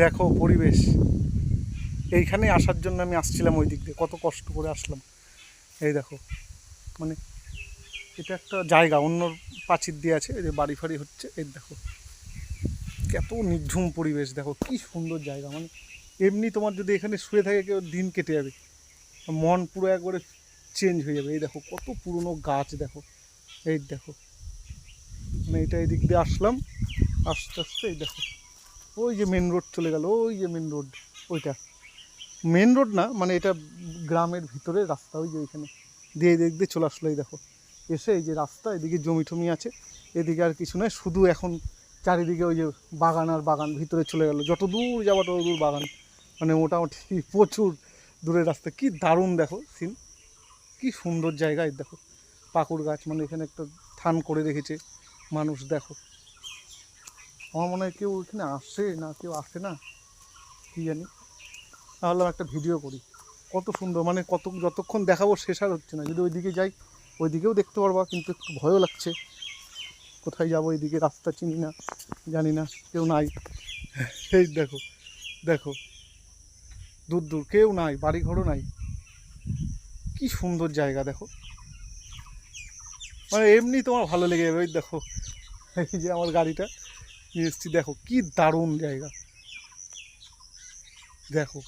দেখো পরিবেশ, এইখানে আসার জন্য আমি আসছিলাম ওই দিক দিয়ে, কত কষ্ট করে আসলাম। এই দেখো, মানে এটা একটা জায়গা, অন্য প্রাচীর দিয়ে আছে, এই যে বাড়ি ফাড়ি হচ্ছে, এই দেখো কত নির্ঝুম পরিবেশ, দেখো কি সুন্দর জায়গা। মানে এমনি তোমার যদি এখানে শুয়ে থাকে কেউ, দিন কেটে যাবে, মন পুরো একবারে চেঞ্জ হয়ে যাবে। এই দেখো কত পুরনো গাছ, দেখো এই দেখো, মানে এটা এই দিক দিয়ে আসলাম, আস্তে আস্তে এই দেখো ওই যে মেন রোড চলে গেল, ওই যে মেন রোড, ওইটা মেন রোড না, মানে এটা গ্রামের ভিতরে রাস্তা, ওই যে ওইখানে দিয়ে এদিক দিয়ে চলে আসলো। এই দেখো এসে এই যে রাস্তা, এদিকে জমি টমি আছে, এদিকে আর কিছু নয়, শুধু এখন চারিদিকে ওই যে বাগান আর বাগান, ভিতরে চলে গেল, যত দূর যাবো তত দূর বাগান, মানে মোটামুটি প্রচুর দূরের রাস্তা। কি দারুণ দেখো সিন, কি সুন্দর জায়গা। এই দেখো পাকুড় গাছ, মানে এখানে একটা থান করে রেখেছে মানুষ, দেখো আমার মনে হয় কেউ এখানে আসে না, কেউ আসে না কি জানি, তাহলে একটা ভিডিও করি। কত সুন্দর, মানে কত যতক্ষণ দেখাবো শেষ আর হচ্ছে না। যদি ওইদিকে যাই ওইদিকেও দেখতে পারবা, কিন্তু একটু ভয়ও লাগছে, কোথায় যাবো, এইদিকে রাস্তা চিনি না, জানি না, কেউ নাই। এই দেখো, দেখো দূর দূর কেউ নাই, বাড়ি ঘরও নাই, কি সুন্দর জায়গা দেখো, মানে এমনি তোমার ভালো লেগে যাবে। ওই দেখো এই যে আমার গাড়িটা নিয়ে এসেছি, দেখো কি দারুণ জায়গা, দেখো